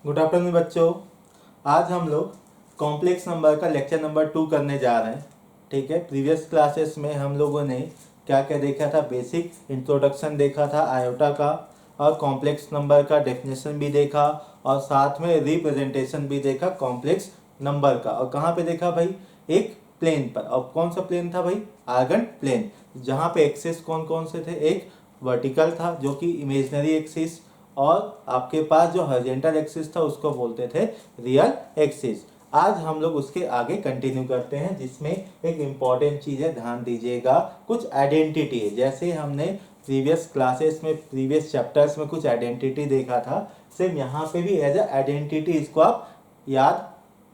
Good afternoon बच्चों। आज हम लोग कॉम्प्लेक्स नंबर का लेक्चर नंबर 2 करने जा रहे हैं। ठीक है, प्रीवियस क्लासेस में हम लोगों ने क्या क्या देखा था, बेसिक इंट्रोडक्शन देखा था आयोटा का, और कॉम्प्लेक्स नंबर का डेफिनेशन भी देखा, और साथ में रिप्रेजेंटेशन भी देखा कॉम्प्लेक्स नंबर का। और कहाँ पे देखा भाई? एक प्लेन पर। और कौन सा प्लेन था भाई? आर्गन प्लेन, जहाँ पे एक्सिस कौन कौन से थे? एक वर्टिकल था जो कि इमेजिनरी एक्सिस, और आपके पास जो हॉरिजॉन्टल एक्सिस था उसको बोलते थे रियल एक्सिस। आज हम लोग उसके आगे कंटिन्यू करते हैं, जिसमें एक इम्पॉर्टेंट चीज़ है, ध्यान दीजिएगा। कुछ आइडेंटिटी है, जैसे हमने प्रीवियस क्लासेस में, प्रीवियस चैप्टर्स में कुछ आइडेंटिटी देखा था, सेम यहाँ पे भी एज ए आइडेंटिटी इसको आप याद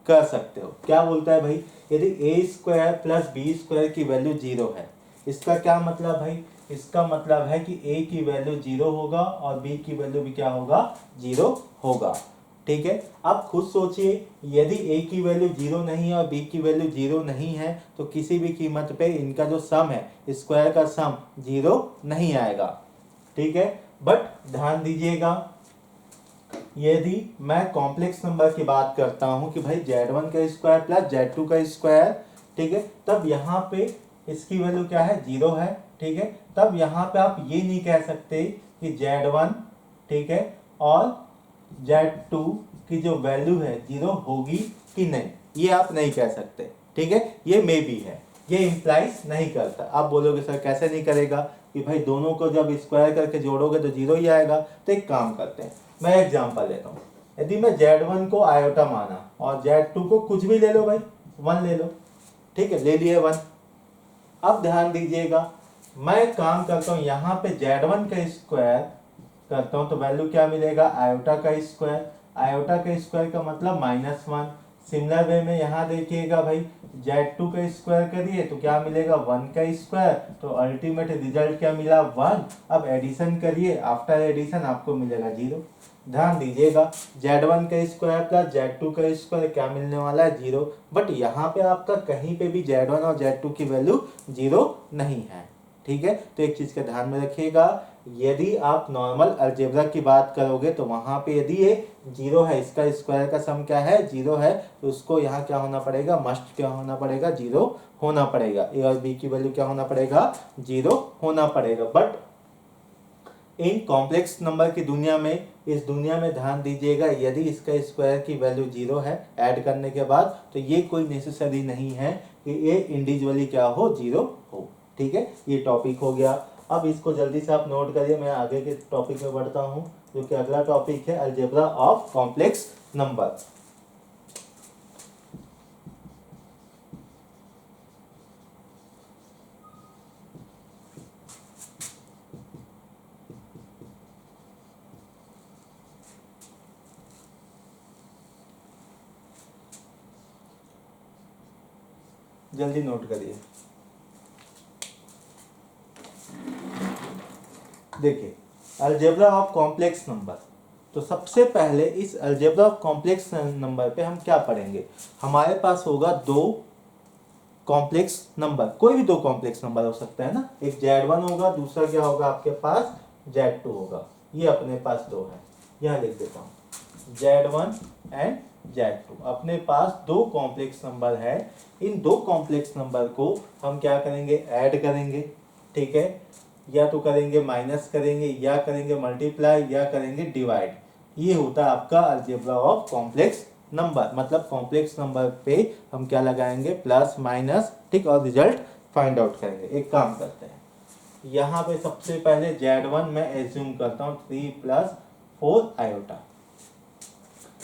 कर सकते हो। क्या बोलता है भाई? यदि ए स्क्वायर प्लस बी स्क्वायर की वैल्यू 0 है, इसका क्या मतलब भाई? इसका मतलब है कि a की वैल्यू 0 होगा और b की वैल्यू भी क्या होगा? 0 होगा। ठीक है, अब खुद सोचिए, यदि a की वैल्यू 0 नहीं है और b की वैल्यू 0 नहीं है, तो किसी भी कीमत पे इनका जो सम है, स्क्वायर का सम 0 नहीं आएगा। ठीक है, बट ध्यान दीजिएगा, यदि मैं कॉम्प्लेक्स नंबर की बात करता हूं कि भाई z1 का स्क्वायर प्लस z2 का स्क्वायर, ठीक है, तब यहाँ पे इसकी वैल्यू क्या है? 0 है। ठीक है, तब यहाँ पे आप ये नहीं कह सकते कि z1, ठीक है, और z2 की जो वैल्यू है 0 होगी कि नहीं, ये आप नहीं कह सकते। ठीक है, ये मे बी है, ये इंप्लाइज नहीं करता। आप बोलोगे सर कैसे नहीं करेगा? कि भाई दोनों को जब स्क्वायर करके जोड़ोगे तो 0 ही आएगा। तो एक काम करते हैं, मैं एग्जांपल लेता हूँ। यदि मैं z1 को आयोटा माना और z2 को कुछ भी ले लो भाई, 1 ले लो। ठीक है, ले लिए 1। अब ध्यान दीजिएगा, मैं काम करता हूँ यहाँ पे z1 का स्क्वायर करता हूँ तो वैल्यू क्या मिलेगा? आयोटा का स्क्वायर। आयोटा का स्क्वायर का मतलब -1। सिमिलर वे में यहाँ देखिएगा भाई, z2 का स्क्वायर करिए तो क्या मिलेगा? 1 का स्क्वायर। तो अल्टीमेट रिजल्ट क्या मिला? 1। अब एडिशन करिए, आफ्टर एडिशन आपको मिलेगा 0। ध्यान दीजिएगा, z1 का स्क्वायर प्लस z2 का स्क्वायर क्या मिलने वाला है? 0। बट यहाँ पे आपका कहीं पे भी z1 और z2 की वैल्यू 0 नहीं है। ठीक है, तो एक चीज का ध्यान में रखिएगा, यदि आप नॉर्मल अलजेब्रा की बात करोगे तो वहां पे यदि ये 0 है, इसका स्क्वायर का सम क्या है? 0 है, तो उसको यहाँ क्या होना पड़ेगा? मस्ट क्या होना पड़ेगा? 0 होना पड़ेगा। ए और बी की वैल्यू क्या होना पड़ेगा? 0 होना पड़ेगा। बट इन कॉम्प्लेक्स नंबर की दुनिया में, इस दुनिया में ध्यान दीजिएगा, यदि इसका स्क्वायर की वैल्यू 0 है ऐड करने के बाद, तो ये कोई नेसेसरी नहीं है कि ये इंडिविजुअली क्या हो? 0 हो। ठीक है, ये टॉपिक हो गया। अब इसको जल्दी से आप नोट करिए, मैं आगे के टॉपिक में बढ़ता हूँ, जो कि अगला टॉपिक है अलजेब्रा ऑफ कॉम्प्लेक्स नंबर। जल्दी नोट करिए। देखिए, अलजेब्रा ऑफ कॉम्प्लेक्स नंबर, तो सबसे पहले इस अलजेब्रा ऑफ कॉम्प्लेक्स नंबर पे हम क्या पढ़ेंगे? हमारे पास होगा दो कॉम्प्लेक्स नंबर, कोई भी दो कॉम्प्लेक्स नंबर हो सकता है ना। एक z1 होगा, दूसरा क्या होगा आपके पास? z2 होगा। ये अपने पास दो है, यह लिख देता हूँ, z1 एंड z2 अपने पास दो कॉम्प्लेक्स नंबर है। इन दो कॉम्प्लेक्स नंबर को हम क्या करेंगे? ऐड करेंगे। ठीक है, या तो करेंगे माइनस करेंगे, या करेंगे मल्टीप्लाई, या करेंगे डिवाइड। ये होता है आपका अलजेब्रा ऑफ कॉम्प्लेक्स नंबर। मतलब कॉम्प्लेक्स नंबर पे हम क्या लगाएंगे? प्लस माइनस, ठीक, और रिजल्ट फाइंड आउट करेंगे। एक काम करते हैं, यहाँ पे सबसे पहले z1 मैं एज्यूम करता हूँ 3 + 4 आयोटा।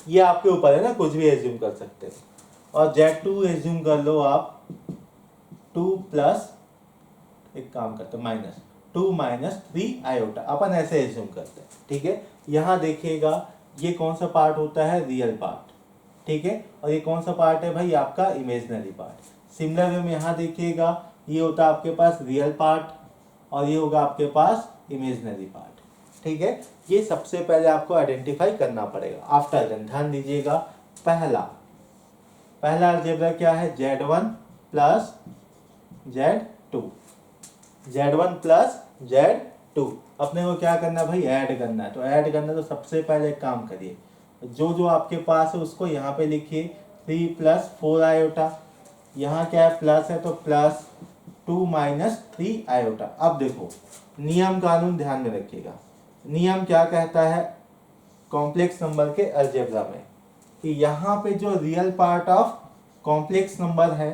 ये आपके ऊपर है ना, कुछ भी एज्यूम कर सकते हो। और z2 एज्यूम कर लो आप 2 प्लस, एक काम करते हैं, -2 - 3 आयोटा। अपन ऐसे एज्यूम करते हैं। ठीक है, यहाँ देखिएगा, ये कौन सा पार्ट होता है? Real part. ठीक है, और ये कौन सा पार्ट है भाई? आपका इमेजिनरी पार्ट। सिमिलर वे में यहाँ देखिएगा, ये होता है आपके पास रियल पार्ट और ये होगा आपके पास इमेजिनरी पार्ट। ठीक है, ये सबसे पहले आपको आइडेंटिफाई करना पड़ेगा। आफ्टर देन ध्यान दीजिएगा, पहला अलजेब्रा क्या है? z1 + z2। Z1 plus Z2। अपने को क्या करना है भाई, ऐड करना है। तो ऐड करना है तो सबसे पहले एक काम करिए, जो जो आपके पास है उसको यहाँ पे लिखिए, 3 प्लस 4 आयोटा, यहाँ क्या है प्लस है तो प्लस 2 माइनस 3 आयोटा। अब देखो नियम कानून ध्यान में रखिएगा, नियम क्या कहता है कॉम्प्लेक्स नंबर के अलजेब्रा में, कि यहाँ पे जो real part of complex number है,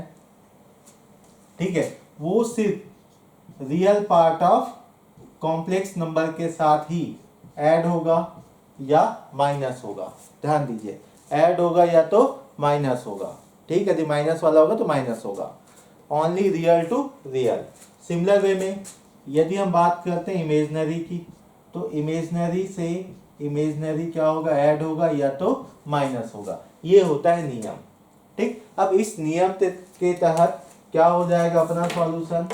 ठीक है, वो सिर्फ real part of complex number के साथ ही ऐड होगा या माइनस होगा। ध्यान दीजिए, ऐड होगा या तो माइनस होगा, ठीक है, यदि माइनस वाला होगा तो माइनस होगा। Only real to real. Similar way में यदि हम बात करते हैं इमेजनरी की, तो इमेजनरी से इमेजनरी क्या होगा, ऐड होगा या तो माइनस होगा। ये होता है नियम, ठीक। अब इस नियम के तहत क्या हो जाएगा अपना सॉल्यूशन,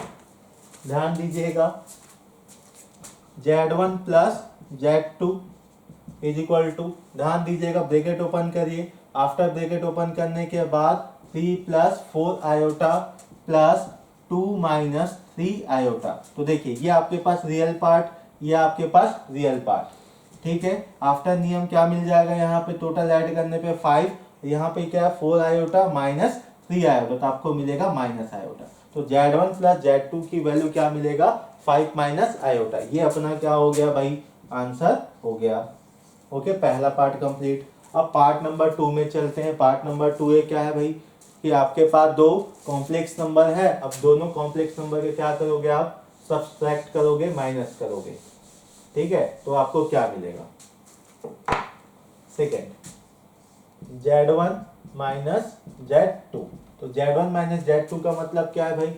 ध्यान दीजिएगा, Z1 plus Z2 is equal to, ध्यान दीजिएगा, ब्रैकेट ओपन करिए, आफ्टर ब्रैकेट ओपन करने के बाद 3 plus 4 iota plus 2 minus 3 iota. तो देखिए ये आपके पास रियल पार्ट, ये आपके पास रियल पार्ट, ठीक है। आफ्टर नियम क्या मिल जाएगा, यहाँ पे टोटल ऐड करने पे 5, यहाँ पे क्या है 4 आयोटा माइनस 3 आयोटा, तो आपको मिलेगा माइनस आयोटा। तो Z1 प्लस Z2 की वैल्यू क्या मिलेगा, 5 माइनस आयोटा। ये अपना क्या हो गया भाई, आंसर हो गया। ओके, पहला पार्ट कंप्लीट। अब पार्ट नंबर 2 में चलते हैं। पार्ट नंबर 2 ये क्या है भाई, कि आपके पास दो कॉम्प्लेक्स नंबर है। अब दोनों कॉम्प्लेक्स नंबर के क्या करोगे आप, सब्सट्रैक्ट करोगे, माइनस करोगे, ठीक है। तो आपको क्या मिलेगा, सेकेंड Z1 माइनस Z2। तो Z1 माइनस Z2 का मतलब क्या है भाई,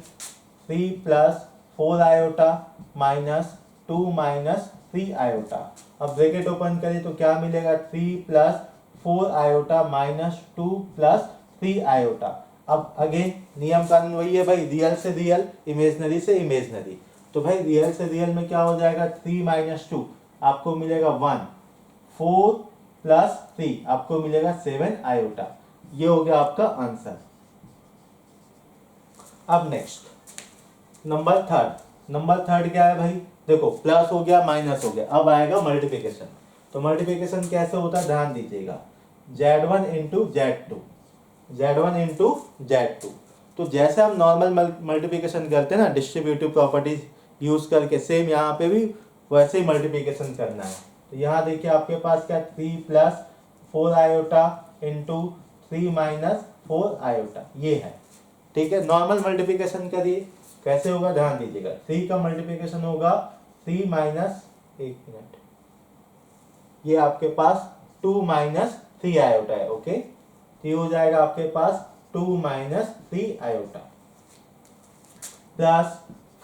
3 plus 4 iota minus 2 minus 3 iota. अब ब्रैकेट ओपन करें तो क्या मिलेगा, 3 plus 4 iota minus 2 plus 3 iota. अब अगेन नियम कानून वही है भाई, रियल से रियल, इमेजनरी से इमेजनरी। तो भाई रियल से रियल में क्या हो जाएगा, 3 माइनस 2 आपको मिलेगा 1, 4 प्लस 3 आपको मिलेगा 7 आयोटा। ये हो गया आपका आंसर। अब नेक्स्ट नंबर थर्ड क्या है भाई, देखो प्लस हो गया माइनस हो गया, अब आएगा मल्टीप्लिकेशन। तो मल्टीप्लिकेशन कैसे होता है ध्यान दीजिएगा, Z1 into Z2, Z1 into Z2। तो जैसे हम नॉर्मल मल्टीप्लिकेशन करते हैं ना डिस्ट्रीब्यूटिव प्रॉपर्टीज यूज करके, सेम यहाँ पे भी वैसे ही मल्टीप्लिकेशन करना है। तो यहाँ देखिए आपके पास क्या, 3 plus 4 iota into 3 minus 4 iota, ये है, ठीक है। नॉर्मल मल्टीप्लिकेशन करिए, कैसे होगा ध्यान दीजिएगा, 3 का मल्टीप्लिकेशन होगा 3 माइनस, एक मिनट, ये आपके पास 2 माइनस 3 आयोटा है, ओके। ये हो जाएगा आपके पास 2 minus 3 iota plus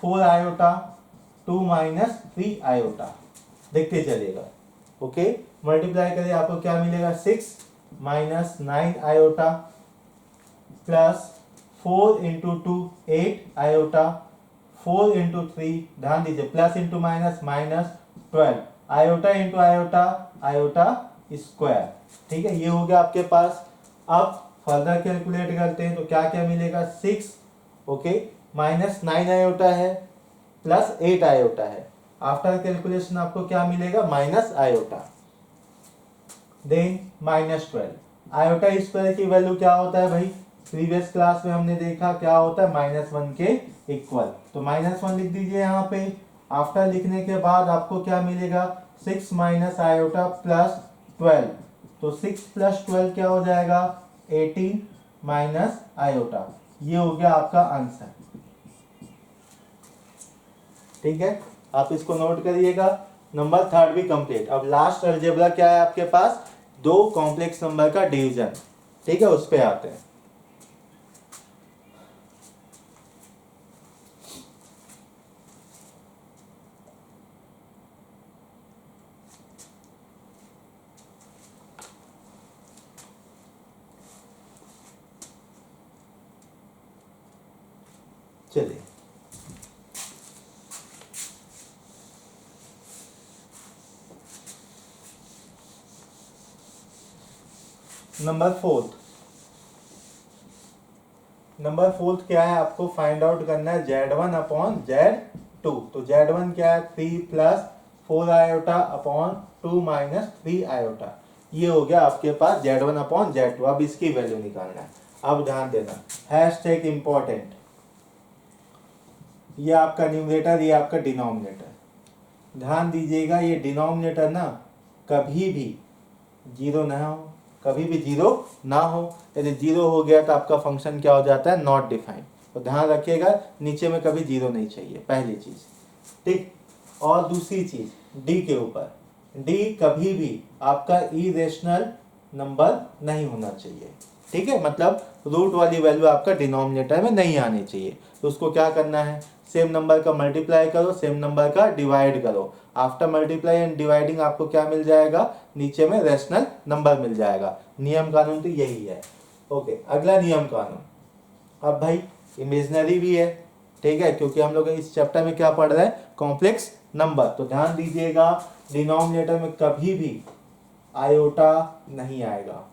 4 iota 2 minus 3 iota, देखते चलिएगा, ओके। मल्टीप्लाई करिए आपको क्या मिलेगा, 6 minus 9 iota plus 4 into 2 8 iota, 4 into 3, ध्यान दीजिए plus into minus minus 12 iota into iota, iota square, ठीक है। ये हो गया आपके पास। अब फर्दर कैलकुलेट करते हैं तो क्या क्या मिलेगा, 6, ओके, माइनस 9 आयोटा है प्लस 8 आयोटा है। आफ्टर कैलकुलेशन आपको क्या मिलेगा, minus iota, then minus 12 iota square की वैल्यू क्या होता है भाई, प्रीवियस क्लास में हमने देखा क्या होता है, -1 के इक्वल। तो -1 लिख दीजिए यहाँ पे। आफ्टर लिखने के बाद आपको क्या मिलेगा, 6 माइनस आयोटा प्लस 12। तो 6 प्लस 12 क्या हो जाएगा, 18 माइनस आयोटा। ये हो गया आपका आंसर, ठीक है। आप इसको नोट करिएगा। नंबर थर्ड भी कंप्लीट। अब लास्ट अलजेब्रा क्या है आपके पास, दो कॉम्प्लेक्स नंबर का डिवीजन, ठीक है, उस पे आते हैं। चलिए नंबर फोर्थ क्या है, आपको फाइंड आउट करना है Z1 अपॉन Z2। Z2, तो Z1 क्या है 3 plus 4 iota upon 2 minus 3 iota. ये हो गया आपके पास Z1 अपॉन Z2। अब इसकी वैल्यू निकालना है। अब ध्यान देना, हैशटैग इंपॉर्टेंट, ये आपका न्यूमरेटर, ये आपका डिनोमिनेटर। ध्यान दीजिएगा ये डिनोमिनेटर ना कभी भी जीरो ना हो, कभी भी जीरो ना हो। यदि जीरो हो गया तो आपका फंक्शन क्या हो जाता है, नॉट डिफाइंड। तो ध्यान रखिएगा नीचे में कभी जीरो नहीं चाहिए, पहली चीज, ठीक। और दूसरी चीज डी के ऊपर, डी कभी भी आपका इरेशनल नंबर नहीं होना चाहिए, ठीक है। मतलब रूट वाली वैल्यू आपका डिनोमिनेटर में नहीं आनी चाहिए। तो उसको क्या करना है, सेम नंबर का मल्टीप्लाई करो, सेम नंबर का डिवाइड करो। आफ्टर मल्टीप्लाई एंड डिवाइडिंग आपको क्या मिल जाएगा, नीचे में रेशनल नंबर मिल जाएगा। नियम कानून तो यही है। ओके, अगला नियम कानून, अब भाई इमेजिनरी भी है, ठीक है, क्योंकि हम लोग इस चैप्टर में क्या पढ़ रहे हैं, कॉम्प्लेक्स नंबर। तो ध्यान दीजिएगा डिनोमिनेटर में कभी भी आयोटा नहीं आएगा,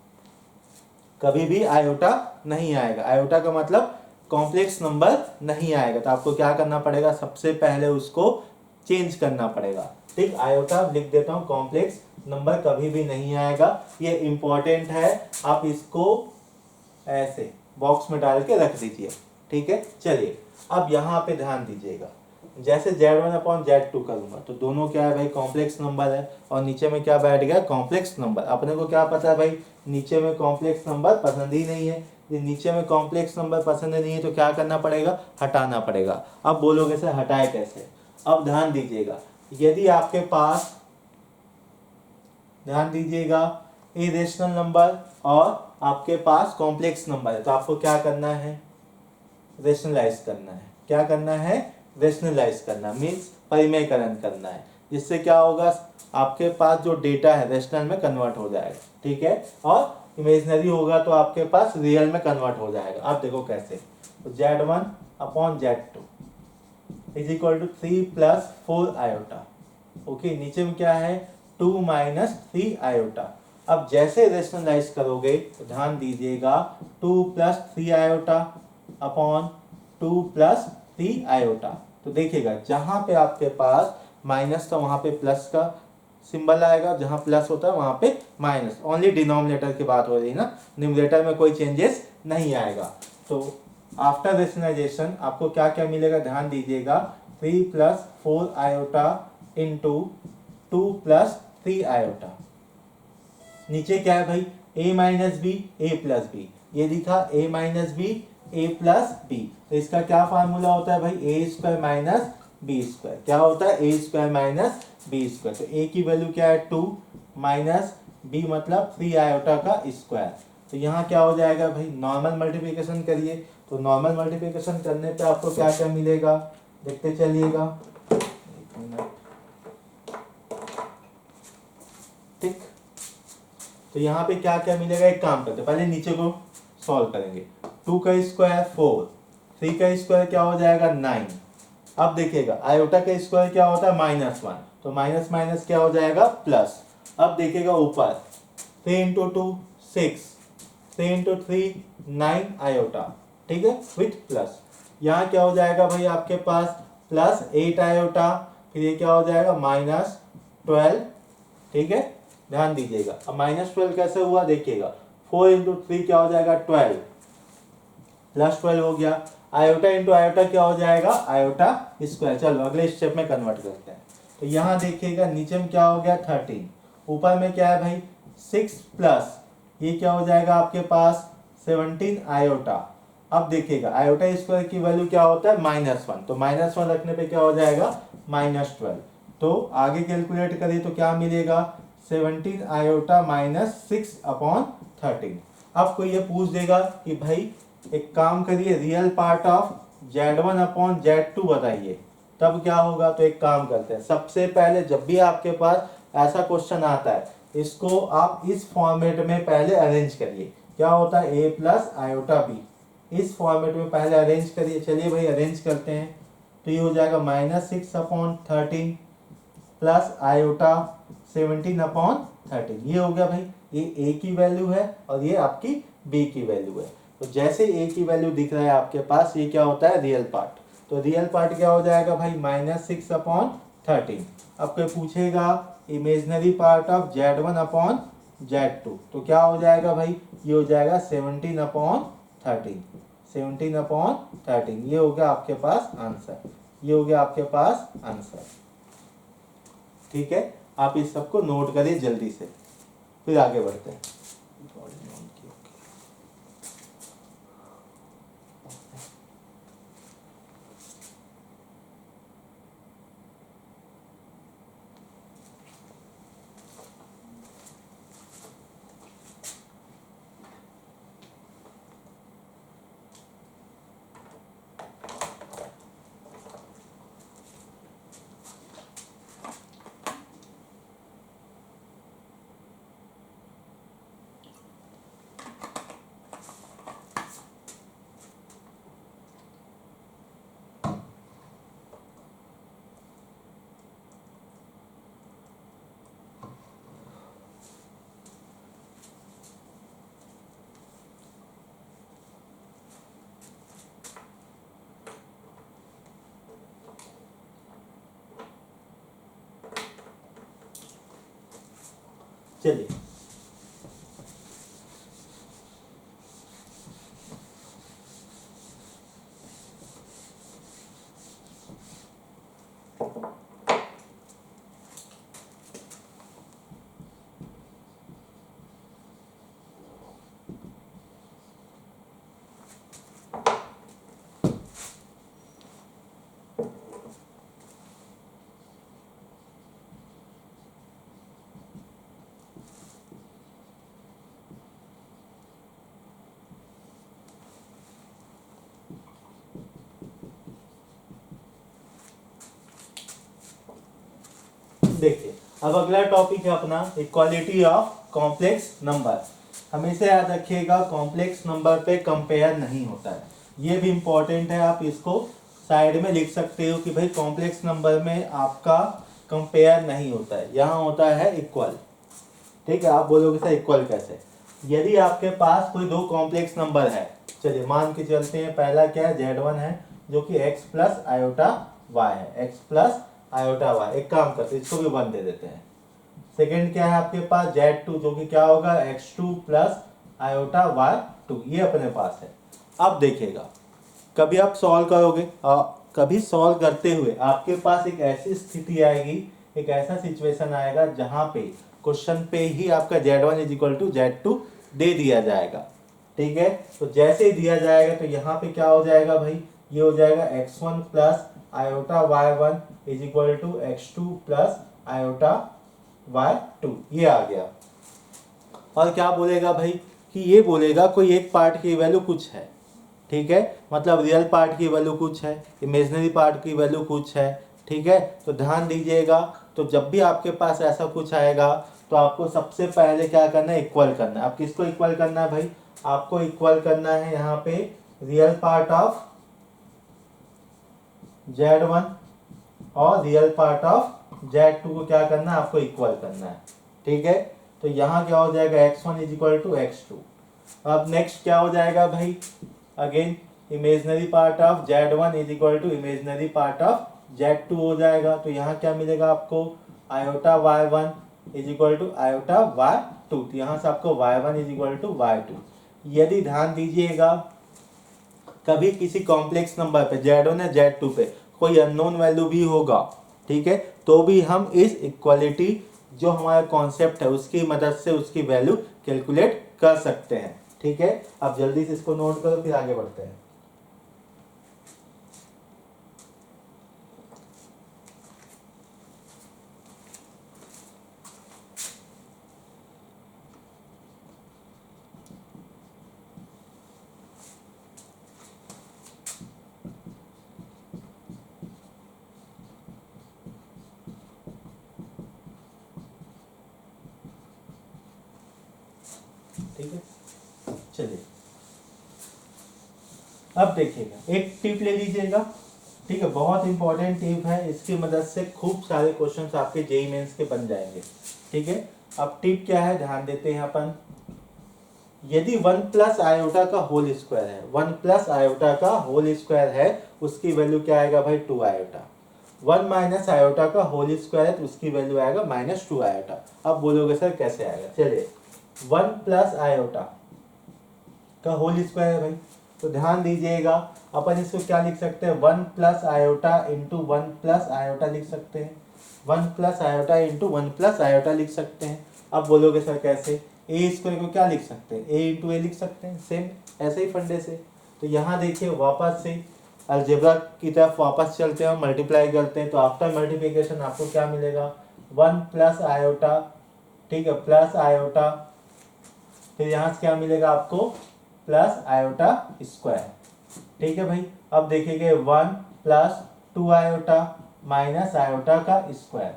कभी भी आयोटा नहीं आएगा। आयोटा का मतलब कॉम्प्लेक्स नंबर नहीं आएगा। तो आपको क्या करना पड़ेगा, सबसे पहले उसको चेंज करना पड़ेगा, ठीक। आयोटा लिख देता हूं, कॉम्प्लेक्स नंबर कभी भी नहीं आएगा। ये इंपॉर्टेंट है, आप इसको ऐसे बॉक्स में डाल के रख दीजिए, ठीक है। चलिए अब यहाँ पे ध्यान दीजिएगा, जैसे Z1 अपॉन Z2 करूंगा तो दोनों क्या है भाई, कॉम्प्लेक्स नंबर है, और नीचे में क्या बैठ गया, कॉम्प्लेक्स नंबर। अपने को क्या पता है भाई, नीचे में कॉम्प्लेक्स नंबर पसंद ही नहीं है। ये नीचे में कॉम्प्लेक्स नंबर पसंद नहीं है तो क्या करना पड़ेगा, हटाना पड़ेगा। अब बोलोगे सर हटाए कैसे। अब ध्यान दीजिएगा, यदि आपके पास, ध्यान दीजिएगा, इरेशनल नंबर और आपके पास कॉम्प्लेक्स नंबर है तो आपको क्या करना है, रेशनलाइज करना है। क्या करना है, रेशनलाइज करना, मीन्स परिमेयकरण करना है। जिससे क्या होगा, आपके पास जो डेटा है रेशनल में कन्वर्ट हो जाएगा, ठीक है, और इमेजिनरी होगा तो आपके पास रियल में कन्वर्ट हो जाएगा। अब देखो कैसे, तो Z1 upon Z2 is equal to 3 plus 4 iota. Okay, नीचे में क्या है, 2 माइनस 3 आयोटा। अब जैसे रेशनलाइज करोगे तो ध्यान दीजिएगा 2 plus 3 iota upon 2 plus 3 iota. तो देखिएगा जहां पे आपके पास माइनस था वहां पे प्लस का सिंबल आएगा, जहां प्लस होता है वहां पे माइनस। ओनली डिनोमिनेटर की बात हो रही है ना, न्यूमरेटर में कोई चेंजेस नहीं आएगा। तो आफ्टर रेशनलाइजेशन आपको क्या क्या मिलेगा, ध्यान दीजिएगा, 3 plus 4 iota into 2 plus 3 iota. नीचे क्या है भाई, a minus B A plus B, ये लिखा a minus B A plus B. तो इसका क्या फार्मूला होता है भाई, A square minus B square. क्या होता है, A square minus B square. तो a की वैल्यू क्या है 2 माइनस b मतलब 3 आयोटा का स्क्वायर। तो यहाँ क्या हो जाएगा भाई, नॉर्मल मल्टीप्लिकेशन करिए। तो नॉर्मल मल्टीप्लिकेशन करने पे आपको क्या क्या मिलेगा, देखते चलिएगा, ठीक। तो यहाँ पे क्या क्या मिलेगा, एक काम करते पहले नीचे को सॉल्व करेंगे। 2 का स्क्वायर 4, 3 का स्क्वायर क्या हो जाएगा 9। अब देखिएगा आयोटा का स्क्वायर क्या होता है -1, तो माइनस माइनस क्या हो जाएगा प्लस। अब देखिएगा ऊपर 3 इंटू 2 6, 3 इंटू 3 9 आयोटा, ठीक है, विथ प्लस। यहाँ क्या हो जाएगा भाई आपके पास प्लस 8 आयोटा, फिर ये क्या हो जाएगा -12, ठीक है। ध्यान दीजिएगा अब -12 कैसे हुआ देखिएगा, 4 इंटू 3 क्या हो जाएगा 12 प्लस 12 हो गया। आयोटा इंटू आयोटा क्या हो जाएगा, आयोटा स्क्वायर। चलो अगले स्टेप में कन्वर्ट करते हैं। तो यहाँ देखिएगा नीचे में क्या हो गया 13, ऊपर में क्या है भाई 6 प्लस ये क्या हो जाएगा आपके पास 17 आयोटा। अब देखिएगा आयोटा स्क्वायर की वैल्यू क्या होता है -1, तो -1 रखने पे क्या हो जाएगा -12। तो आगे कैलकुलेट करिए तो क्या मिलेगा 17 आयोटा माइनस 6 अपॉन 13। अब कोई ये पूछ देगा कि भाई एक काम करिए real part of Z1 upon Z2 बताइए, तब क्या होगा। तो एक काम करते हैं, सबसे पहले जब भी आपके पास ऐसा क्वेश्चन आता है इसको आप इस फॉर्मेट में पहले अरेंज करिए। क्या होता है a प्लस आयोटा b, इस फॉर्मेट में पहले अरेंज करिए। चलिए भाई अरेंज करते हैं। तो ये हो जाएगा -6 अपॉन 13 प्लस आयोटा 17 अपॉन 13। ये हो गया भाई, ये a की वैल्यू है और ये आपकी b की वैल्यू है। तो जैसे a की वैल्यू दिख रहा है आपके पास, ये क्या होता है रियल पार्ट। तो रियल पार्ट क्या हो जाएगा भाई, -6/13। अब कोई पूछेगा इमेजनरी पार्ट ऑफ Z1/Z2, तो क्या हो जाएगा भाई, ये हो जाएगा 17/13। 17/13 ये हो गया आपके पास आंसर, ये हो गया आपके पास आंसर। ठीक है, आप इस सबको नोट करिए जल्दी से, फिर आगे बढ़ते हैं। चलिए, देखिए अब अगला टॉपिक है अपना इक्वालिटी ऑफ कॉम्प्लेक्स नंबर। हमेशा याद रखिएगा कॉम्प्लेक्स नंबर पे कंपेयर नहीं होता है, ये भी इंपॉर्टेंट है। आप इसको साइड में लिख सकते हो कि भाई कॉम्प्लेक्स नंबर में आपका कंपेयर नहीं होता है, यहाँ होता है इक्वल। ठीक है, आप बोलोगे सर इक्वल कैसे? यदि आपके पास कोई दो कॉम्प्लेक्स नंबर है, चलिए मान के चलते हैं, पहला क्या है, Z1 है जो कि x प्लस आयोटा y है, x प्लस आयोटा y। एक काम करते हैं, इसको भी 1 दे देते हैं। सेकंड क्या है आपके पास, Z2 जो कि क्या होगा, x2 प्लस आयोटा y2, ये अपने पास है। अब देखिएगा कभी आप सॉल्व करोगे, कभी सॉल्व करते हुए आपके पास एक ऐसी स्थिति आएगी, एक ऐसा सिचुएशन आएगा जहां पे क्वेश्चन पे ही आपका Z1 = Z2 दे दिया जाएगा। ठीक है, तो जैसे ही दिया जाएगा तो यहाँ पे क्या हो जाएगा भाई, ये हो जाएगा x1 plus iota y1 = x2 plus iota y2, ये आ गया। और क्या बोलेगा भाई कि ये बोलेगा कोई एक पार्ट की वैल्यू कुछ है। ठीक है, मतलब रियल पार्ट की वैल्यू कुछ है, इमेजिनरी पार्ट की वैल्यू कुछ है। ठीक है, तो ध्यान दीजिएगा, तो जब भी आपके पास ऐसा कुछ आएगा तो आपको सबसे पहले क्या करना है, इक्वल करना है। आप किसको इक्वल करना है भाई, आपको इक्वल करना है यहाँ पे रियल पार्ट ऑफ Z1 और रियल पार्ट ऑफ Z2 को क्या करना है, आपको इक्वल करना है। ठीक है, तो यहाँ क्या हो जाएगा, x1 = x2। अब नेक्स्ट क्या हो जाएगा भाई, again imaginary part of Z1 = imaginary part of Z2 हो जाएगा। तो यहाँ क्या मिलेगा आपको, आयोटा y1 = आयोटा y2, तो यहाँ से आपको y1 = y2। यदि ध्यान दीजिएगा कभी किसी कॉम्प्लेक्स नंबर पे Z1 या Z2 पे कोई अननोन वैल्यू भी होगा, ठीक है, तो भी हम इस इक्वालिटी जो हमारा कॉन्सेप्ट है उसकी मदद से उसकी वैल्यू कैलकुलेट कर सकते हैं। ठीक है, अब जल्दी से इसको नोट करो फिर आगे बढ़ते हैं। ठीक है, चलिए अब देखिएगा एक टिप ले लीजिएगा। ठीक है, बहुत इंपॉर्टेंट टिप है, इसकी मदद से खूब सारे क्वेश्चंस आपके जेईई मेंस के बन जाएंगे। ठीक है, अब टिप क्या है, ध्यान देते हैं अपन। यदि 1 प्लस आयोटा का होल स्क्वायर है, 1 प्लस आयोटा का होल स्क्वायर है, उसकी वैल्यू क्या आएगा भाई 2 आयोटा। 1 माइनस आयोटा का होल स्क्वायर है तो उसकी वैल्यू आएगा -2 आयोटा। अब बोलोगे सर कैसे आएगा, चलिए 1 प्लस आयोटा का होल स्क्वायर है भाई, तो ध्यान दीजिएगा अपन इसको क्या लिख सकते हैं, 1 plus iota into 1 plus iota लिख सकते हैं, 1 plus iota into 1 plus iota लिख सकते हैं। अब बोलोगे सर कैसे, ए स्क्वायर को क्या लिख सकते हैं, ए इंटू ए लिख सकते हैं, सेम ऐसे ही फंडे से। तो यहाँ देखिए वापस से अलजेब्रा की तरफ वापस चलते हैं और मल्टीप्लाई करते हैं, तो आफ्टर मल्टीप्लिकेशन आपको क्या मिलेगा, 1 प्लस आयोटा, ठीक है, प्लस आयोटा, फिर यहाँ से क्या मिलेगा आपको प्लस आयोटा स्क्वायर, ठीक है भाई। अब देखिए 1 प्लस 2 आयोटा माइनस आयोटा का स्क्वायर,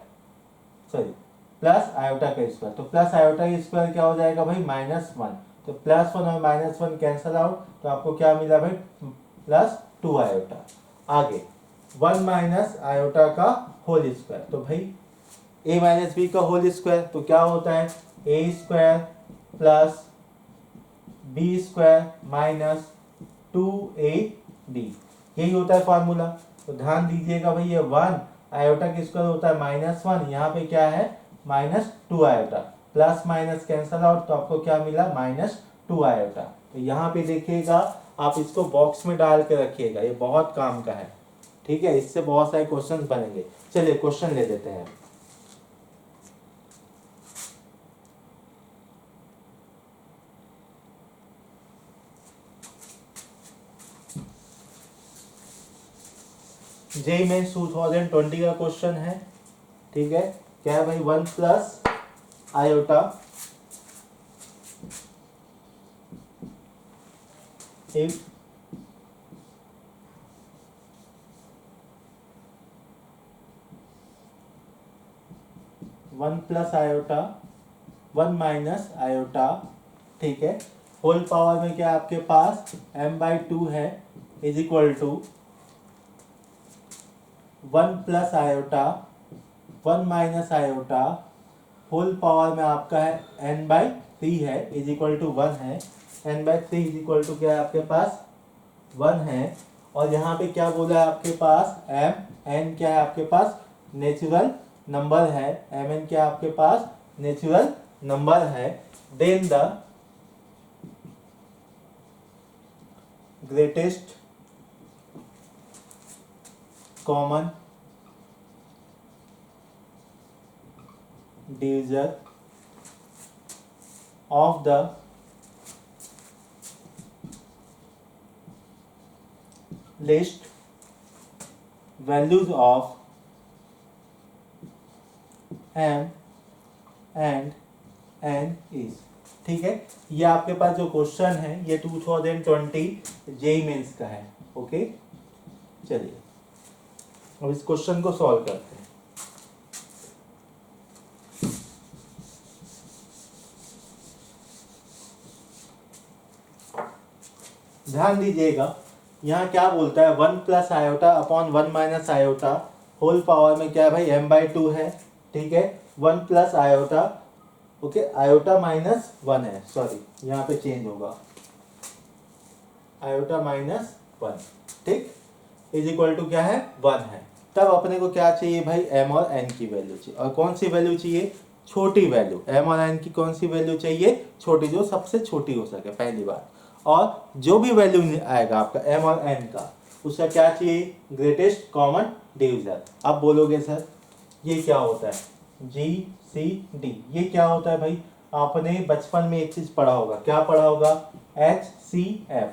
सॉरी प्लस आयोटा का स्क्वायर, तो प्लस आयोटा का स्क्वायर क्या हो जाएगा भाई -1, तो +1 और -1 कैंसल आउट, तो आपको क्या मिला भाई +2 आयोटा। आगे 1 माइनस आयोटा का होल स्क्वायर, तो भाई a माइनस बी का होल स्क्वायर, तो क्या होता है a square plus B square minus 2ab, यही होता है फॉर्मूला। तो ध्यान दीजिएगा भाई ये 1 आयोटा का स्क्वायर होता है -1, यहाँ पे क्या है -2 iota, plus minus cancel out, तो आपको क्या मिला -2 आयोटा। तो यहाँ पे देखिएगा आप इसको बॉक्स में डाल के रखिएगा, ये बहुत काम का है, ठीक है, इससे बहुत सारे क्वेश्चंस बनेंगे। चलिए क्वेश्चन ले लेते हैं। जेई मेंस 2020 का क्वेश्चन है, ठीक है, क्या है भाई 1 plus iota if 1 plus iota 1 minus iota, ठीक है, होल पावर में क्या आपके पास m/2 है, is equal to 1 plus iota 1 minus iota, whole power में आपका है n/3 है, इज इक्वल टू 1 है, n/3 इज इक्वल टू क्या है आपके पास 1 है, और यहाँ पे क्या बोला है आपके पास n क्या है आपके पास नेचुरल नंबर है, mn क्या है आपके पास नेचुरल नंबर है, then the greatest common divisor of the list values of m and n is, ठीक है, ये आपके पास जो क्वेश्चन है ये 2020 जेई मेंस का है। ओके, चलिए अब इस क्वेश्चन को सॉल्व करते हैं। ध्यान दीजिएगा यहाँ क्या बोलता है 1 plus iota upon 1 minus iota, whole power में क्या है भाई m/2 है, ठीक है, 1 plus iota, okay, iota minus 1 है, सॉरी यहाँ पे चेंज होगा, आयोटा माइनस 1, ठीक, इज इक्वल टू क्या है 1 है। तब अपने को क्या चाहिए भाई m और n की वैल्यू चाहिए, और कौन सी वैल्यू चाहिए, छोटी वैल्यू, m और n की कौन सी वैल्यू चाहिए, छोटी, जो सबसे छोटी हो सके, पहली बात, और जो भी वैल्यू आएगा आपका m और n का, उसका क्या चाहिए ग्रेटेस्ट कॉमन डिवीजर। अब बोलोगे सर ये क्या होता है GCD, ये क्या होता है भाई, आपने बचपन में एक चीज पढ़ा होगा, क्या पढ़ा होगा HCF,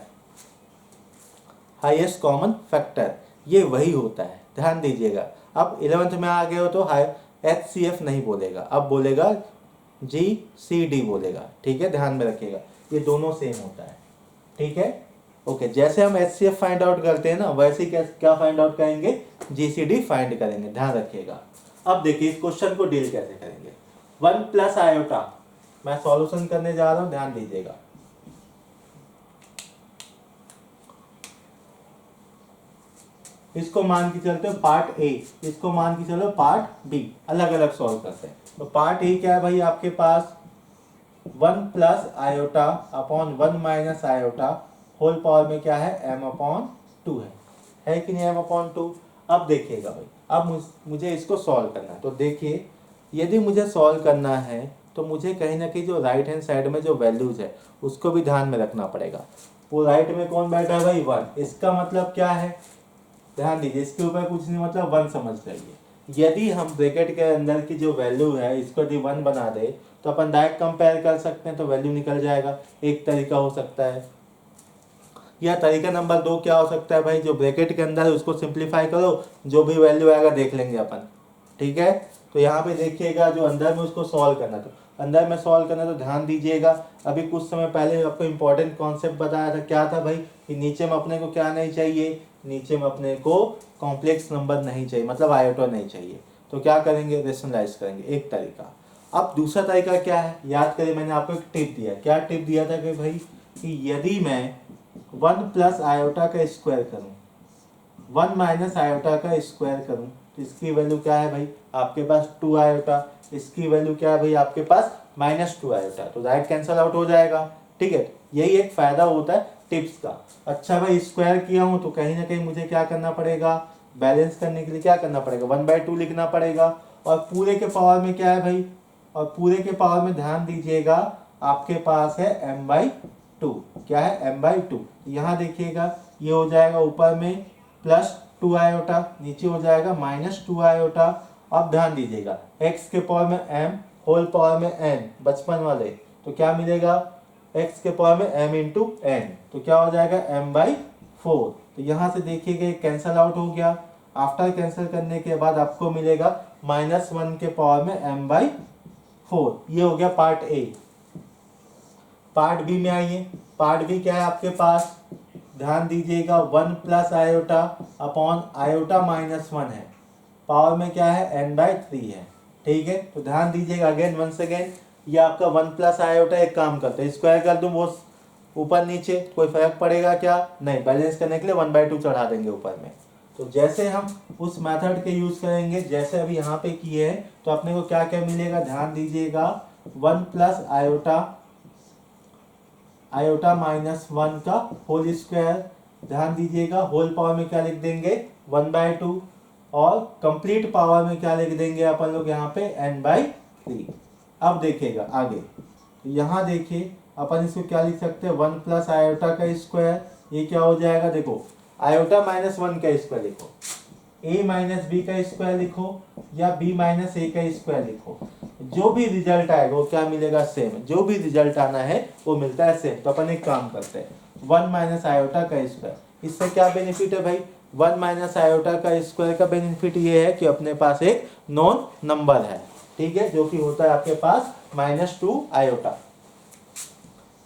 हाईएस्ट कॉमन फैक्टर, ये वही होता है, ध्यान दीजिएगा। अब 11th में आ गए हो तो HCF नहीं बोलेगा, अब बोलेगा GCD बोलेगा, ठीक है, ध्यान में रखिएगा, ये दोनों सेम होता है, ठीक है, ओके। जैसे हम HCF फाइंड आउट करते हैं ना, वैसे क्या फाइंड आउट करेंगे, GCD फाइंड करेंगे, ध्यान रखिएगा। अब देखिए इस क्वेश्चन को डील कैसे करेंगे, 1 प्लस आयोटा, मैं सॉल्यूशन करने जा रहा हूं, ध्यान दीजिएगा। इसको मान के चलते हो पार्ट ए, इसको मान के चलो पार्ट बी, अलग अलग सॉल्व करते हैं। तो पार्ट ए क्या है भाई आपके पास 1 plus iota upon 1 minus iota whole power में क्या है, m अपॉन 2 है कि नहीं, m अपॉन 2। अब देखिएगा भाई, अब मुझे इसको सॉल्व करना है। तो देखिए, यदि मुझे सॉल्व करना है तो मुझे कहीं ना कहीं जो राइट हैंड साइड में जो वैल्यूज है उसको भी ध्यान में रखना पड़ेगा। वो राइट में कौन बैठा है भाई, 1। इसका मतलब क्या है, ध्यान दीजिए, इसके ऊपर कुछ नहीं, मतलब 1 समझ जाइए। यदि हम ब्रैकेट के अंदर की जो वैल्यू है इसको यदि 1 बना दे तो अपन डायरेक्ट कंपेयर कर सकते हैं, तो वैल्यू निकल जाएगा। एक तरीका हो सकता है, या तरीका नंबर 2 क्या हो सकता है भाई, जो ब्रैकेट के अंदर है उसको सिंप्लीफाई करो, जो भी वैल्यू आएगा देख लेंगे अपन। ठीक है, तो यहाँ पे देखिएगा जो अंदर में उसको सॉल्व करना, तो अंदर में सॉल्व करना, तो ध्यान दीजिएगा। अभी कुछ समय पहले आपको इंपॉर्टेंट कॉन्सेप्ट बताया था, क्या था भाई, कि नीचे में अपने को क्या नहीं चाहिए, नीचे में अपने को कॉम्प्लेक्स नंबर नहीं चाहिए, मतलब आयोटा नहीं चाहिए। तो क्या करेंगे, रेशनलाइज करेंगे, एक तरीका। अब दूसरा तरीका क्या है, याद करिए, मैंने आपको एक टिप दिया। क्या टिप दिया था कि भाई, कि यदि मैं 1 प्लस आयोटा का स्क्वायर करूं, 1 माइनस आयोटा का स्क्वायर करूं, तो इसकी वैल्यू क्या है भाई, आपके पास 2 आयोटा। इसकी वैल्यू क्या है भाई, आपके पास -2 आयोटा। तो डायरेक्ट कैंसिल आउट हो जाएगा। ठीक है, यही एक फायदा होता है टिप्स का। अच्छा भाई, स्क्वायर किया हूं तो कहीं ना कहीं मुझे क्या करना पड़ेगा, बैलेंस करने के लिए क्या करना पड़ेगा, 1/2 लिखना पड़ेगा। और पूरे के पावर में क्या है भाई, और पूरे के पावर में ध्यान दीजिएगा, आपके पास है m/2। क्या है, m/2। यहाँ देखिएगा, ये हो जाएगा ऊपर में +2 आयोटा, नीचे हो जाएगा -2 आयोटा। अब ध्यान दीजिएगा, x के पावर में m, होल पावर में n, बचपन वाले, तो क्या मिलेगा, x के पावर में m इंटू n, तो क्या हो जाएगा, m/4। तो यहाँ से देखिएगा कैंसल आउट हो गया। आफ्टर कैंसिल करने के बाद आपको मिलेगा -1 के पावर में m/4। ये हो गया पार्ट ए। पार्ट बी में आइए। पार्ट बी क्या है आपके पास, ध्यान दीजिएगा, 1 प्लस आयोटा अपॉन आयोटा -1 है, पावर में क्या है, n/3 है। ठीक है, तो ध्यान दीजिएगा, अगेन वंस अगेन, ये आपका 1 प्लस आयोटा, एक काम करते हैं, स्क्वायर कर दूं वो ऊपर नीचे, कोई फर्क पड़ेगा क्या, नहीं। बैलेंस करने के लिए 1/2 चढ़ा देंगे ऊपर में। तो जैसे हम उस मेथड के यूज करेंगे जैसे अभी यहाँ पे किए हैं, तो अपने को क्या क्या मिलेगा, ध्यान दीजिएगा, 1 प्लस आयोटा -1 का होल स्क्वायर, ध्यान दीजिएगा, होल पावर में क्या लिख देंगे, 1/2, और कंप्लीट पावर में क्या लिख देंगे अपन लोग यहाँ पे, n/3। अब देखिएगा आगे, तो यहाँ देखिए अपन इसको क्या लिख सकते हैं, 1 प्लस आयोटा का स्क्वायर, ये क्या हो जाएगा, देखो आयोटा -1 का स्क्वायर लिखो, a माइनस बी का स्क्वायर लिखो, या b माइनस ए का स्क्वायर लिखो, जो भी रिजल्ट आएगा वो क्या मिलेगा, सेम। जो भी रिजल्ट आना है वो मिलता है सेम। तो अपन एक काम करते हैं, 1 माइनस आयोटा का स्क्वायर, इससे क्या बेनिफिट है भाई, 1 माइनस आयोटा का स्क्वायर का बेनिफिट ये है कि अपने पास एक नॉन नंबर है। ठीक है, जो कि होता है आपके पास -2 आयोटा।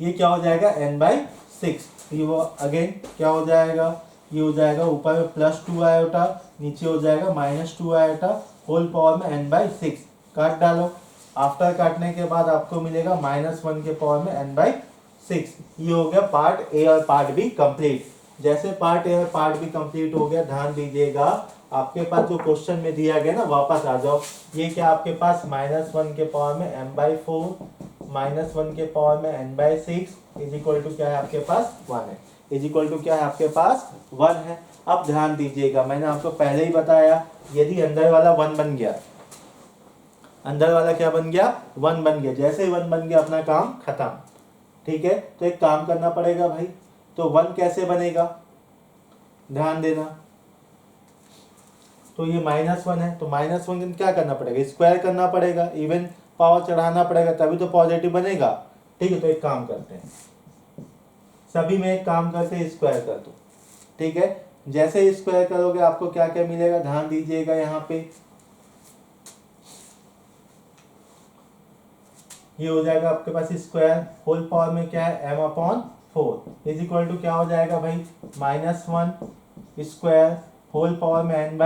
ये क्या हो जाएगा, n/6। ये वो अगेन क्या हो जाएगा, ये हो जाएगा ऊपर में +2 आयोटा, नीचे हो जाएगा -2 आयोटा, होल पावर में n/6। काट डालो, आफ्टर काटने के बाद आपको मिलेगा -1 के पावर में n/6। ये हो गया पार्ट ए और पार्ट बी कंप्लीट। जैसे पार्ट ए और पार्ट बी कंप्लीट हो गया, ध्यान दीजिएगा, आपके पास जो क्वेश्चन में दिया गया ना, वापस आ जाओ। ये क्या आपके पास -1 के पावर में m/4, -1 के पावर में n/6 इज इक्वल टू क्या है आपके पास, 1 है। इज इक्वल टू क्या है आपके पास, 1 है। अब ध्यान दीजिएगा, मैंने आपको पहले ही बताया, यदि अंदर वाला 1 बन गया, अंदर वाला क्या बन गया, 1 बन गया, जैसे ही 1 बन गया अपना काम खत्म। ठीक है, तो एक काम करना पड़ेगा भाई, तो 1 कैसे बनेगा, ध्यान देना। तो ये -1 है, तो -1 क्या करना पड़ेगा, स्क्वायर करना पड़ेगा, इवन पावर चढ़ाना पड़ेगा, तभी तो पॉजिटिव बनेगा। ठीक है, तो एक काम करते हैं, सभी में एक काम करके स्क्वायर कर दो। ठीक है, जैसे स्क्वायर करोगे आपको क्या क्या मिलेगा, ध्यान दीजिएगा, यहाँ पे ये हो जाएगा आपके पास स्क्वायर, होल पावर में क्या है, m/4 इज इक्वल टू क्या हो जाएगा भाई, -1 स्क्वायर, होल पावर में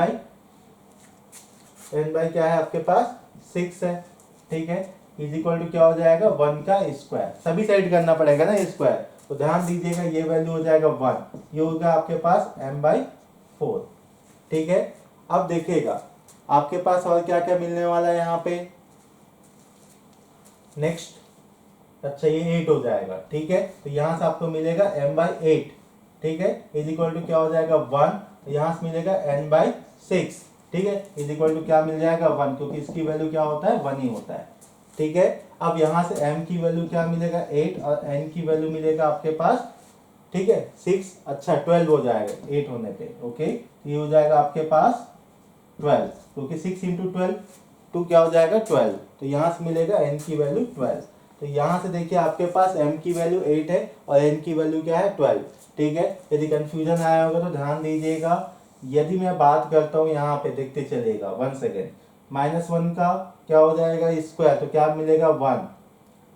n क्या है आपके पास, 6 है। ठीक है, इज इक्वल टू क्या हो जाएगा, 1 का स्क्वायर, सभी साइड करना पड़ेगा ना स्क्वायर। तो ध्यान दीजिएगा, ये वैल्यू हो जाएगा 1, ये होगा आपके पास m/4। ठीक है, अब देखिएगा आपके पास और क्या क्या मिलने वाला है यहाँ पे। नेक्स्ट अच्छा ये 8 हो जाएगा, ठीक है। तो यहाँ से आपको मिलेगा m/8, ठीक है, इज इक्वल टू क्या हो जाएगा 1, यहाँ से मिलेगा n/6, ठीक है, इज इक्वल टू क्या मिल जाएगा 1, क्योंकि इसकी वैल्यू क्या होता है 1 ही होता है, ठीक है। अब यहाँ से m की वैल्यू क्या मिलेगा 8 और n की वैल्यू मिलेगा आपके पास, ठीक है 6, अच्छा 12 हो जाएगा 8 होने पे, ओके। ये हो जाएगा आपके पास 12, क्योंकि 6 इंटू 12 2 क्या हो जाएगा 12, तो यहाँ से मिलेगा n की वैल्यू 12। तो यहाँ से देखिए आपके पास m की वैल्यू 8 है और n की वैल्यू क्या है 12, ठीक है। यदि कंफ्यूजन आया होगा तो ध्यान दीजिएगा। यदि मैं बात करता हूँ यहाँ पे, देखते चलेगा 1 सेकेंड, -1 का क्या हो जाएगा स्क्वायर, तो क्या मिलेगा 1,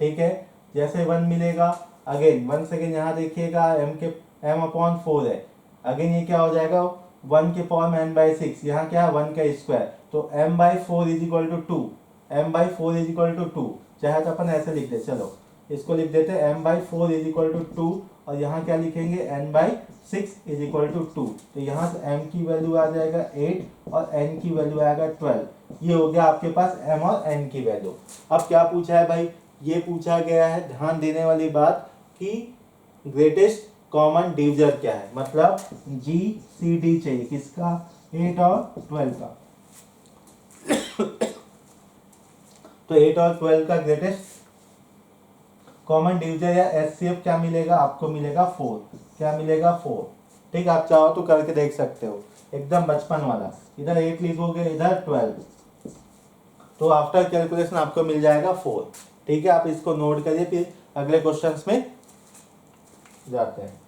ठीक है। जैसे 1 मिलेगा, अगेन 1 सेकेंड यहाँ देखिएगा m/4 है, अगेन ये क्या हो जाएगा 1 के पावर में n/6, यहाँ क्या है 1 का स्क्वायर, तो m/4 is equal to 2, m/4 is equal to 2, चाहे तो अपन ऐसे लिख दे, चलो इसको लिख देते हैं m/4 इज इक्वल टू 2, और यहाँ क्या लिखेंगे n/6 इज इक्वल टू 2, तो यहाँ से m की वैल्यू आ जाएगा 8 और n की वैल्यू आएगा 12। ये हो गया आपके पास m और n की वैल्यू। अब क्या पूछा है भाई, ये पूछा गया है, ध्यान देने वाली बात कि ग्रेटेस्ट कॉमन डिविजर क्या है, मतलब GCD चाहिए किसका, 8 और 12 का। तो 8 और 12 का ग्रेटेस्ट कॉमन डिविजर या HCF क्या मिलेगा आपको, मिलेगा 4, क्या मिलेगा 4, ठीक, आप चाहो तो करके देख सकते हो, एकदम बचपन वाला, इधर 8 लिखोगे इधर 12, तो आफ्टर कैलकुलेशन आपको मिल जाएगा 4, ठीक है। आप इसको नोट करिए, फिर अगले क्वेश्चंस में जाते हैं।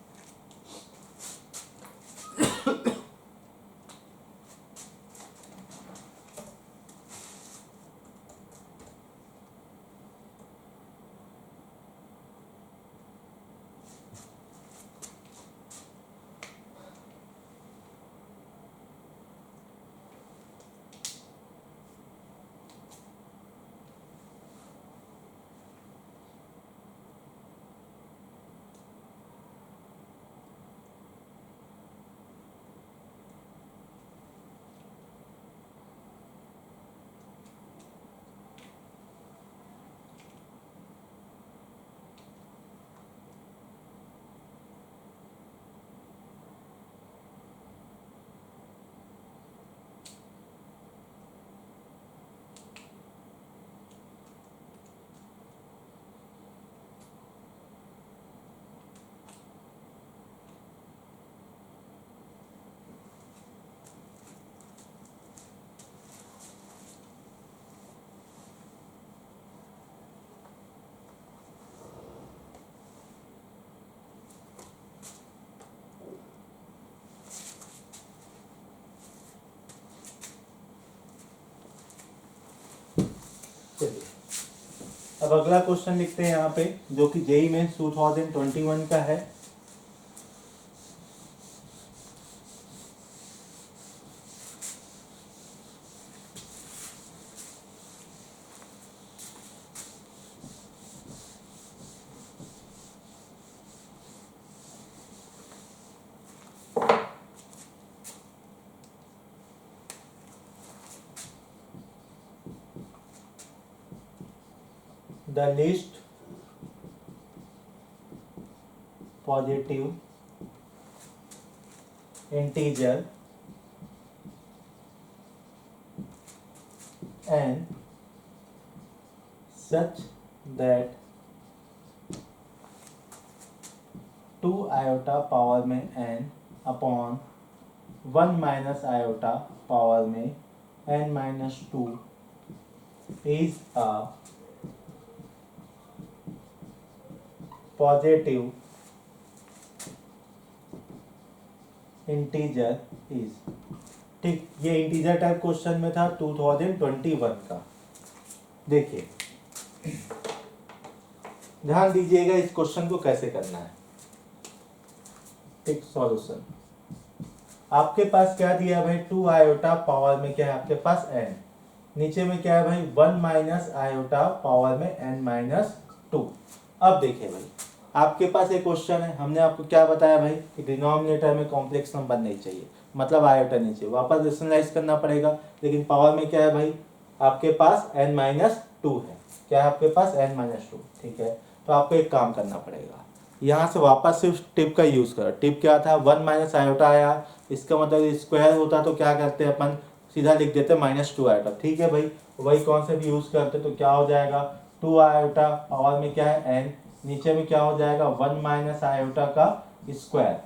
चलिए अब अगला क्वेश्चन लिखते हैं यहाँ पे, जो कि जेईई मेंस 2021 का है। The least positive integer n such that 2 iota power में n upon 1 minus iota power में n minus 2 is a positive integer is, ठीक, ये इंटीजर टाइप क्वेश्चन में था 2021 का। देखिए ध्यान दीजिएगा इस क्वेश्चन को कैसे करना है, ठीक। सॉल्यूशन आपके पास क्या दिया भाई, 2 आयोटा पावर में क्या है आपके पास n, नीचे में क्या है भाई 1 माइनस आयोटा पावर में n माइनस 2। अब देखिए भाई आपके पास एक क्वेश्चन है, हमने आपको क्या बताया भाई कि डिनोमिनेटर में कॉम्प्लेक्स नंबर नहीं चाहिए, मतलब आयोटा नहीं चाहिए, वापस रेशनलाइज करना पड़ेगा। लेकिन पावर में क्या है भाई आपके पास n माइनस 2 है, क्या है आपके पास n माइनस 2, ठीक है। तो आपको एक काम करना पड़ेगा, यहाँ से वापस सिर्फ टिप का यूज़ करो। टिप क्या था, 1 माइनस आयोटा आया, इसका मतलब स्क्वायर होता तो क्या करते हैं अपन, सीधा लिख देते -2 आयोटा। ठीक है भाई, वही कॉन्सेप्ट यूज़ करते तो क्या हो जाएगा 2 आयोटा, और में क्या है n, नीचे में क्या हो जाएगा 1 माइनस आयोटा का स्क्वायर।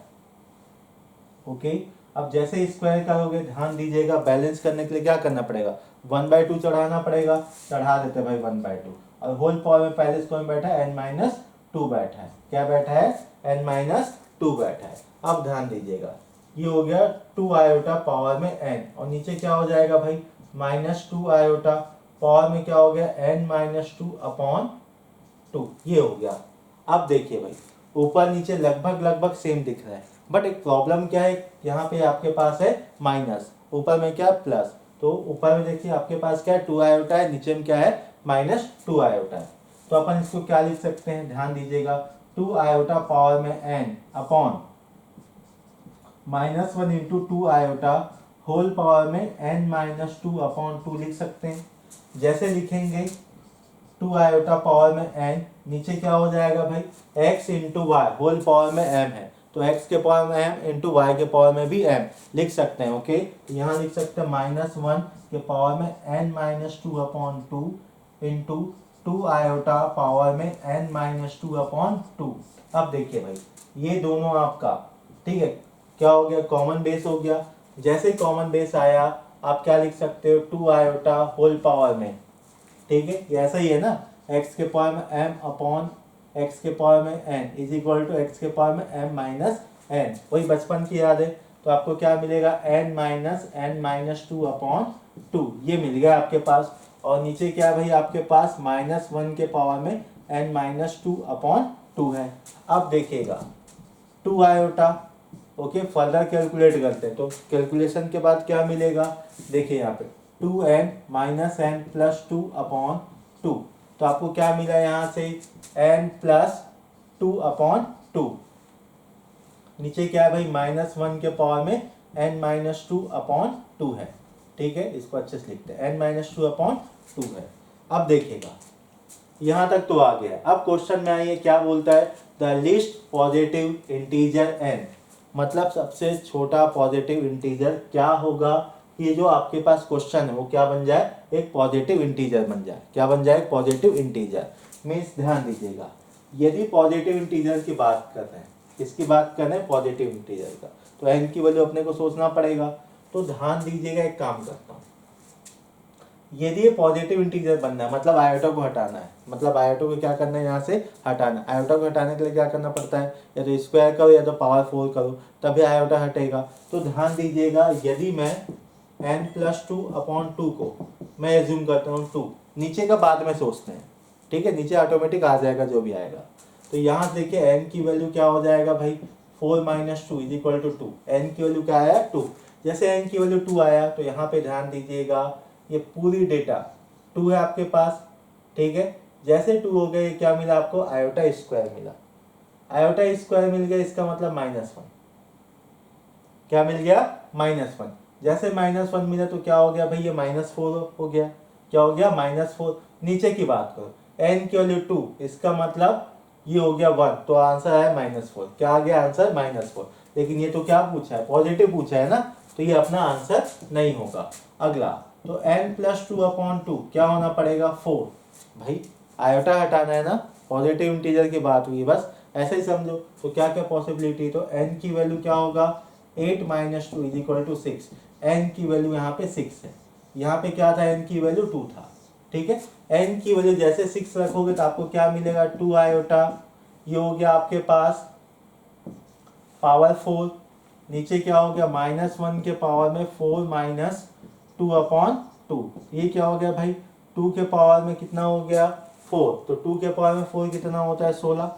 ओके, अब जैसे स्क्वायर करोगे ध्यान दीजिएगा, बैलेंस करने के लिए क्या करना पड़ेगा 1/2 चढ़ाना पड़ेगा, चढ़ा देते भाई 1/2, और होल पावर में पहले इसको में बैठा है n-2 बैठा है, क्या बैठा है n-2 बैठा है। अब ध्यान दीजिएगा, ये हो गया 2 आयोटा पावर में n, और नीचे क्या हो जाएगा भाई -2 आयोटा पावर में क्या हो गया n-2/2, ये हो गया। अब देखिए भाई ऊपर नीचे लगभग सेम दिख रहा है, बट एक प्रॉब्लम क्या है, यहाँ पे आपके पास है माइनस, ऊपर में क्या प्लस, तो ऊपर में देखिए आपके पास क्या है 2 आयोटा है, नीचे में क्या है -2 आयोटा है। तो अपन इसको क्या लिख सकते हैं, ध्यान दीजिएगा 2 आयोटा पावर में n upon -1 into 2 iota whole power में n-2/2 लिख सकते हैं। जैसे लिखेंगे 2 आयोटा पावर में n, नीचे क्या हो जाएगा भाई x into y, whole power में m है तो x के पावर में m इंटू वाई के पावर में भी m लिख सकते हैं। ओके, यहाँ लिख सकते हैं -1 के पावर में n-2/2 इंटू 2 आयोटा पावर में n-2/2। अब देखिए भाई ये दोनों आपका ठीक है, क्या हो गया कॉमन बेस हो गया। जैसे ही कॉमन बेस आया आप क्या लिख सकते हो 2 आयोटा होल पावर में, ठीक है ये ऐसा ही है ना, x के पावर में m अपॉन x के पावर में n is equal to x के पावर में m माइनस n, वही बचपन की याद है। तो आपको क्या मिलेगा n-2/2 ये मिल गया आपके पास, और नीचे क्या है भाई आपके पास -1 के पावर में n-2/2 है। अब देखिएगा 2 आयोटा, ओके फर्दर कैलकुलेट करते हैं, तो कैलकुलेशन के बाद क्या मिलेगा, देखिए यहाँ पे 2n माइनस n प्लस 2/2, तो आपको क्या मिला यहाँ से n प्लस 2/2, नीचे क्या है भाई -1 के पावर में n-2/2 है। ठीक है, इसको अच्छे से लिखते हैं n-2/2 है। अब देखिएगा यहाँ तक तो आ गया। अब क्वेश्चन में आइए क्या बोलता है, the least positive integer n, मतलब सबसे छोटा पॉजिटिव इंटीजर क्या होगा, ये जो आपके पास क्वेश्चन है वो क्या बन जाए एक पॉजिटिव इंटीजर बन जाए, क्या बन जाए पॉजिटिव इंटीजर। मीन्स ध्यान दीजिएगा, यदि पॉजिटिव इंटीजर की बात कर रहे हैं, किसकी बात कर रहे हैं पॉजिटिव इंटीजर का, तो n की वैल्यू अपने को सोचना पड़ेगा। तो ध्यान दीजिएगा, एक काम करता हूँ, यदि ये पॉजिटिव इंटीजर बनना है मतलब आयोटा को हटाना है, मतलब आयोटा को क्या करना है यहाँ से हटाना है। आयोटा को हटाने के लिए क्या करना पड़ता है, या तो स्क्वायर करो या तो पावर 4 करो तभी आयोटा हटेगा। तो ध्यान दीजिएगा, यदि मैं n+2/2 को मैं एज्यूम करता हूँ 2, नीचे का बाद में सोचते हैं, ठीक है नीचे ऑटोमेटिक आ जाएगा जो भी आएगा। तो यहाँ से देखिए n की वैल्यू क्या हो जाएगा भाई 4 - 2 = 2, n की वैल्यू क्या आया 2। जैसे n की वैल्यू 2 आया तो यहाँ पे ध्यान दीजिएगा ये पूरी डेटा 2 है आपके पास, ठीक है। जैसे 2 हो गए क्या मिला आपको आयोटा स्क्वायर मिला, आयोटा स्क्वायर मिल गया, इसका मतलब -1, क्या मिल गया -1। जैसे -1 मिला तो क्या हो गया भाई ये -4 हो गया, क्या हो गया -4। नीचे की बात करो n की वैल्यू 2, इसका मतलब ये हो गया 1, तो आंसर है -4। क्या आ गया आंसर -4, लेकिन ये तो क्या पूछा है पॉजिटिव पूछा है ना, तो ये अपना आंसर नहीं होगा। अगला तो n+2/2 क्या होना पड़ेगा 4, भाई आयोटा हटाना है ना, पॉजिटिव इंटीजर की बात हुई बस ऐसे ही समझो। तो क्या क्या पॉसिबिलिटी, तो n की वैल्यू क्या होगा 8 - 2 = 6, n की वैल्यू यहाँ पे 6 है, यहाँ पे क्या था n की वैल्यू 2 था, ठीक है। n की वैल्यू जैसे 6 रखोगे तो आपको क्या मिलेगा 2 आयोटा, ये हो गया आपके पास पावर 4, नीचे क्या हो गया -1 के पावर में 4 - 2/2, ये क्या हो गया भाई 2 के पावर में कितना हो गया 4, तो 2 के पावर में 4 कितना होता है 16,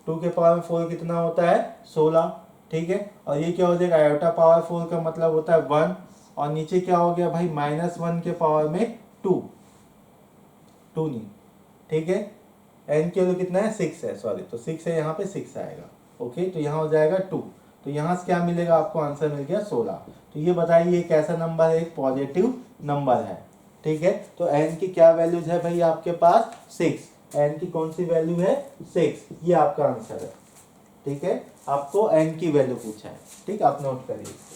2 के पावर में 4 कितना होता है 16, ठीक है। और ये क्या हो जाएगा आयोटा पावर 4 का मतलब होता है 1, और नीचे क्या हो गया भाई -1 के पावर में 2 नहीं, ठीक है। n की वैल्यू कितना है 6 है, सॉरी तो 6 है यहाँ पे 6 आएगा, ओके। तो यहाँ हो जाएगा 2, तो यहाँ से क्या मिलेगा आपको आंसर मिल गया 16। तो ये बताइए कैसा नंबर है, एक पॉजिटिव नंबर है, ठीक है। तो n की क्या वैल्यूज है भाई आपके पास 6, n की कौन सी वैल्यू है 6, ये आपका आंसर है। ठीक है, आपको n की वैल्यू पूछा है। ठीक, आप नोट करिए इसको।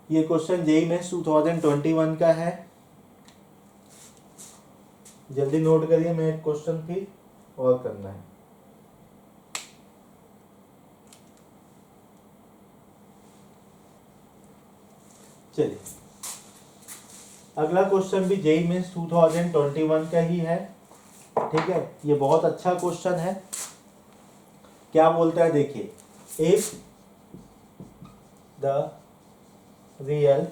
ये क्वेश्चन जेईई मेंस 2021 का है। जल्दी नोट करिए, मैं एक क्वेश्चन फिर और करना है। चलिए, अगला क्वेश्चन भी जेईई मेंस 2021 का ही है। ठीक है, ये बहुत अच्छा क्वेश्चन है। क्या बोलता है देखिए, if the real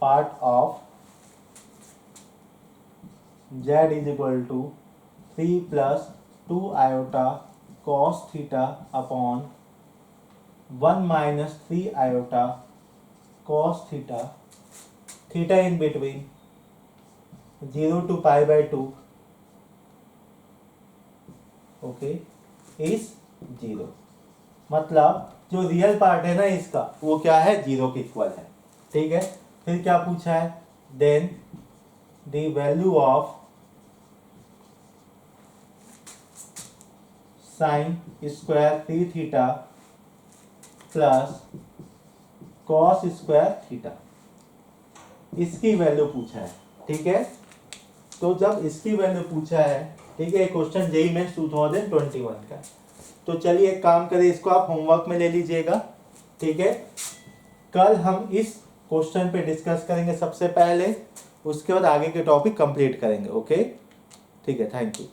part of z is equal to 3 plus 2 iota cos theta upon 1 minus 3 iota cos theta, theta in between 0 to pi by 2, okay, is 0। मतलब जो रियल पार्ट है ना इसका, वो क्या है, 0 के इक्वल है। ठीक है, फिर क्या पूछा है, then the value of sine square 3 theta plus cos square theta, इसकी वैल्यू पूछा है। ठीक है, तो जब इसकी वैल्यू पूछा है, ठीक है, क्वेश्चन जेईई मेंस 2021 का। तो चलिए एक काम करें, इसको आप होमवर्क में ले लीजिएगा। ठीक है, कल हम इस क्वेश्चन पे डिस्कस करेंगे सबसे पहले, उसके बाद आगे के टॉपिक कंप्लीट करेंगे। ओके, ठीक है, थैंक यू।